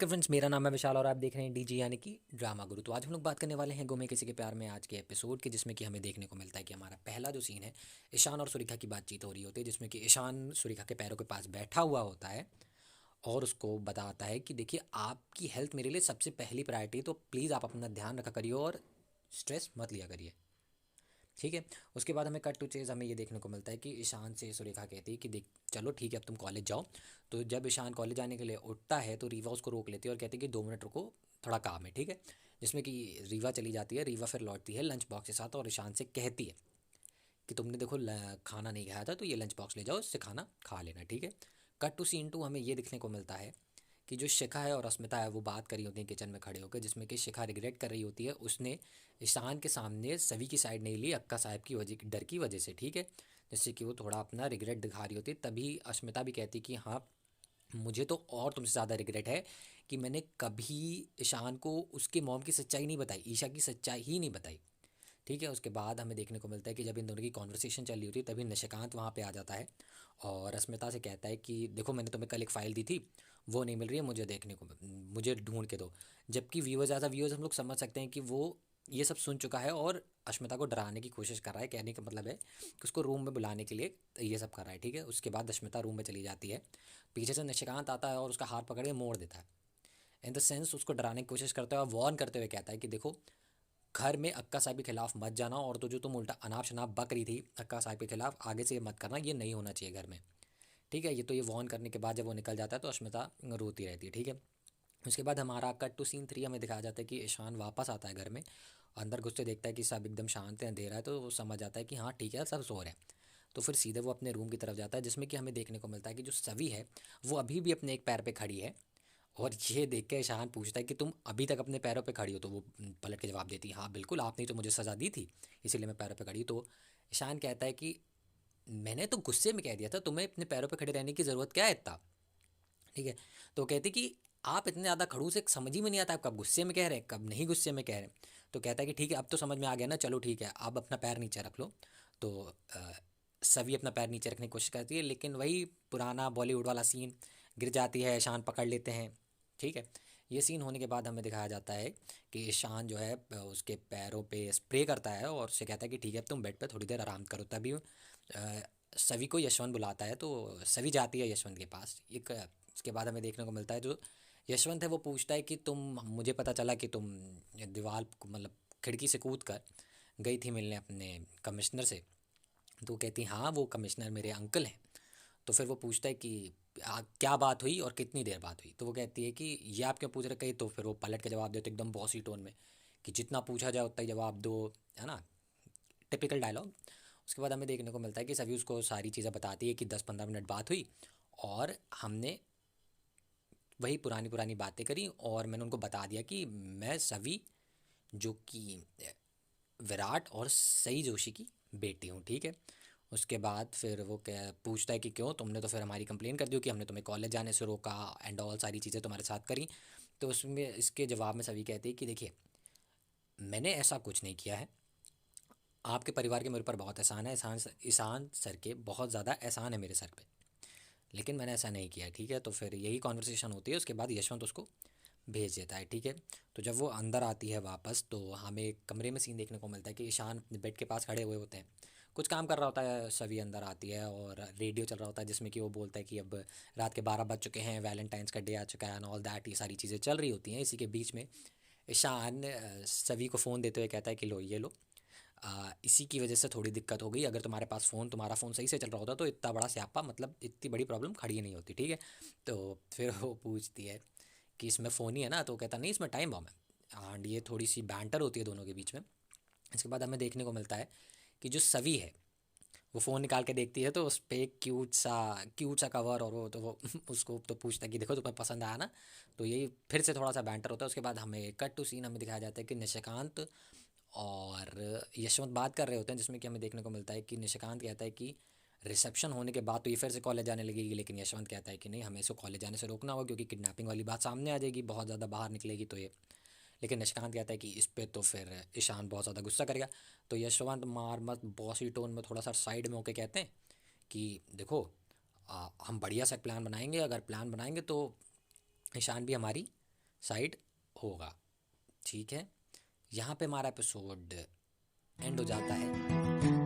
नमस्ते फ्रेंड्स, मेरा नाम है विशाल और आप देख रहे हैं डीजी यानी कि ड्रामा गुरु। तो आज हम लोग बात करने वाले हैं गुमे किसी के प्यार में आज के एपिसोड के, जिसमें कि हमें देखने को मिलता है कि हमारा पहला जो सीन है, ईशान और सुरिखा की बातचीत हो रही होती है, जिसमें कि ईशान सुरिखा के पैरों के पास बैठा हुआ होता है और उसको बताता है कि देखिए, आपकी हेल्थ मेरे लिए सबसे पहली प्रायोरिटी, तो प्लीज़ आप अपना ध्यान रखा करिए और स्ट्रेस मत लिया करिए। ठीक है। उसके बाद हमें कट टू चेज़ हमें ये देखने को मिलता है कि ईशान से सुरेखा कहती है कि देख, चलो ठीक है, अब तुम कॉलेज जाओ। तो जब ईशान कॉलेज जाने के लिए उठता है तो रीवा उसको रोक लेती है और कहती है कि 2 मिनट रुको, थोड़ा काम है। ठीक है। जिसमें कि रीवा चली जाती है। रीवा फिर लौटती है लंच बॉक्स के साथ और ईशान से कहती है कि तुमने देखो खाना नहीं खाया था, तो ये लंच बॉक्स ले जाओ, इससे खाना खा लेना। ठीक है। कट टू सीन 2 हमें ये देखने को मिलता है कि जो शिखा है और अस्मिता है वो बात कर रही होती है किचन में खड़े होकर, जिसमें कि शिखा रिग्रेट कर रही होती है, उसने ईशान के सामने सभी की साइड नहीं ली अक्का साहब की वजह, डर की वजह से। ठीक है। जिससे कि वो थोड़ा अपना रिग्रेट दिखा रही होती है। तभी अस्मिता भी कहती कि हाँ, मुझे तो और तुमसे ज़्यादा रिग्रेट है कि मैंने कभी ईशान को उसके मॉम की सच्चाई नहीं बताई, ईशा की सच्चाई ही नहीं बताई। ठीक है। उसके बाद हमें देखने को मिलता है कि जब इन दोनों की कॉन्वर्सेशन चल रही होती है तभी निशिकांत वहाँ पे आ जाता है और अस्मिता से कहता है कि देखो, मैंने तुम्हें कल एक फ़ाइल दी थी, वो नहीं मिल रही है, मुझे देखने को, मुझे ढूंढ के दो। जबकि व्यूअर्स, ज़्यादा व्यूअर्स हम लोग समझ सकते हैं कि वो ये सब सुन चुका है और अस्मिता को डराने की कोशिश कर रहा है। कहने का मतलब है कि उसको रूम में बुलाने के लिए ये सब कर रहा है। ठीक है। उसके बाद अस्मिता रूम में चली जाती है। पीछे से निशिकांत आता है और उसका हाथ पकड़ के मोड़ देता है। इन द सेंस उसको डराने की कोशिश करते हुए, वार्न करते हुए कहता है कि देखो, घर में अक्का साहब के खिलाफ मत जाना, और तो जो तुम उल्टा अनाप शनाप बक रही थी अक्का साहब के खिलाफ, आगे से ये मत करना, ये नहीं होना चाहिए घर में। ठीक है। ये तो ये वॉर्न करने के बाद जब वो निकल जाता है तो अश्मिता रोती रहती है। ठीक है। उसके बाद हमारा कट टू सीन 3 हमें दिखाया जाता है कि ईशान वापस आता है घर में। अंदर घुसते देखता है कि सब एकदम शांत है, अंधेरा है, तो वो समझ आता है कि हाँ ठीक है, सब सो रहे हैं। तो फिर सीधे वो अपने रूम की तरफ जाता है, जिसमें कि हमें देखने को मिलता है कि जो सवी है वो अभी भी अपने एक पैर पे खड़ी है। और ये देख के ईशान पूछता है कि तुम अभी तक अपने पैरों पे खड़ी हो? तो वो पलट के जवाब देती है, हाँ बिल्कुल, आपने ही तो मुझे सज़ा दी थी, इसीलिए मैं पैरों पे खड़ी। तो ईशान कहता है कि मैंने तो गुस्से में कह दिया था, तुम्हें अपने पैरों पे खड़े रहने की ज़रूरत क्या है इतना। ठीक है। तो कहती कि आप इतने ज़्यादा खड़ूस है, समझ ही में नहीं आता आप कब गुस्से में कह रहे हैं कब नहीं गुस्से में कह रहे हैं। तो कहता है कि ठीक है, अब तो समझ में आ गया ना, चलो ठीक है, अब अपना पैर नीचे रख लो। तो सभी अपना पैर नीचे रखने की कोशिश करती है, लेकिन वही पुराना बॉलीवुड वाला सीन, गिर जाती है, ईशान पकड़ लेते हैं। ठीक है। ये सीन होने के बाद हमें दिखाया जाता है कि ईशान जो है उसके पैरों पे स्प्रे करता है और उससे कहता है कि ठीक है, अब तुम बेड पे थोड़ी देर आराम करो। तभी सभी को यशवंत बुलाता है, तो सभी जाती है यशवंत के पास। एक इसके बाद हमें देखने को मिलता है जो यशवंत है वो पूछता है कि तुम, मुझे पता चला कि तुम दीवार मतलब खिड़की से कूद कर गई थी मिलने अपने कमिश्नर से। तो वो कहती हाँ, वो कमिश्नर मेरे अंकल हैं। तो फिर वो पूछता है कि क्या बात हुई और कितनी देर बात हुई? तो वो कहती है कि ये आप क्यों पूछ रहे कहीं? तो फिर वो पलट के जवाब देते एकदम बॉसी टोन में कि जितना पूछा जाए उतना ही जवाब दो, है ना, टिपिकल डायलॉग। उसके बाद हमें देखने को मिलता है कि सभी उसको सारी चीज़ें बताती है कि 10-15 मिनट बात हुई और हमने वही पुरानी पुरानी बातें करी और मैंने उनको बता दिया कि मैं सभी, जो कि विराट और सई जोशी की बेटी हूँ। ठीक है। उसके बाद फिर वो क्या पूछता है कि क्यों, तुमने तो फिर हमारी कंप्लेन कर दी कि हमने तुम्हें कॉलेज जाने से रोका एंड ऑल सारी चीज़ें तुम्हारे साथ करी। तो उसमें इसके जवाब में सभी कहते हैं कि देखिए, मैंने ऐसा कुछ नहीं किया है, आपके परिवार के मेरे ऊपर बहुत एहसान है, एहसान ईशान सर के बहुत ज़्यादा एहसान है मेरे सर पे, लेकिन मैंने ऐसा नहीं किया है। ठीक है। तो फिर यही कॉन्वर्सेशन होती है। उसके बाद यशवंत उसको भेज देता है। ठीक है। तो जब वो अंदर आती है वापस तो हमें कमरे में सीन देखने को मिलता है कि ईशान अपने बेड के पास खड़े हुए होते हैं, कुछ काम कर रहा होता है। सभी अंदर आती है और रेडियो चल रहा होता है, जिसमें कि वो बोलता है कि अब रात के 12 बज चुके हैं, वैलेंटाइंस का डे आ चुका है एंड ऑल दैट, ये सारी चीज़ें चल रही होती हैं। इसी के बीच में ईशान सभी को फ़ोन देते हुए कहता है कि लो ये लो, इसी की वजह से थोड़ी दिक्कत हो गई, अगर तुम्हारे पास तुम्हारा फ़ोन सही से चल रहा होता तो इतना बड़ा स्यापा, मतलब इतनी बड़ी प्रॉब्लम खड़ी नहीं होती। ठीक है। तो फिर वो पूछती है कि इसमें फ़ोन ही है ना? तो वो कहता नहीं, इसमें टाइम बॉम्ब है। एंड ये थोड़ी सी बैंटर होती है दोनों के बीच में। इसके बाद हमें देखने को मिलता है कि जो सवी है वो फ़ोन निकाल के देखती है तो उस पर एक क्यूट सा कवर, और वो तो वो उसको तो पूछता है कि देखो तुम्हें पसंद आया ना? तो यही फिर से थोड़ा सा बैंटर होता है। उसके बाद हमें कट टू सीन हमें दिखाया जाता है कि निशिकांत और यशवंत बात कर रहे होते हैं, जिसमें कि हमें देखने को मिलता है कि निशिकांत कहता है कि रिसेप्शन होने के बाद तो ये फिर से कॉलेज जाने लगेगी, लेकिन यशवंत कहता है कि नहीं, हमें इसको कॉलेज जाने से रोकना होगा क्योंकि किडनैपिंग वाली बात सामने आ जाएगी, बहुत ज़्यादा बाहर निकलेगी तो ये। लेकिन निशिकांत कहता है कि इस पे तो फिर ईशान बहुत ज़्यादा गुस्सा करेगा। तो यशवंत मार मत बॉसी टोन में थोड़ा सा साइड में होकर कहते हैं कि देखो, हम बढ़िया सा प्लान बनाएंगे, अगर प्लान बनाएंगे तो ईशान भी हमारी साइड होगा। ठीक है, यहाँ पे हमारा एपिसोड एंड हो जाता है।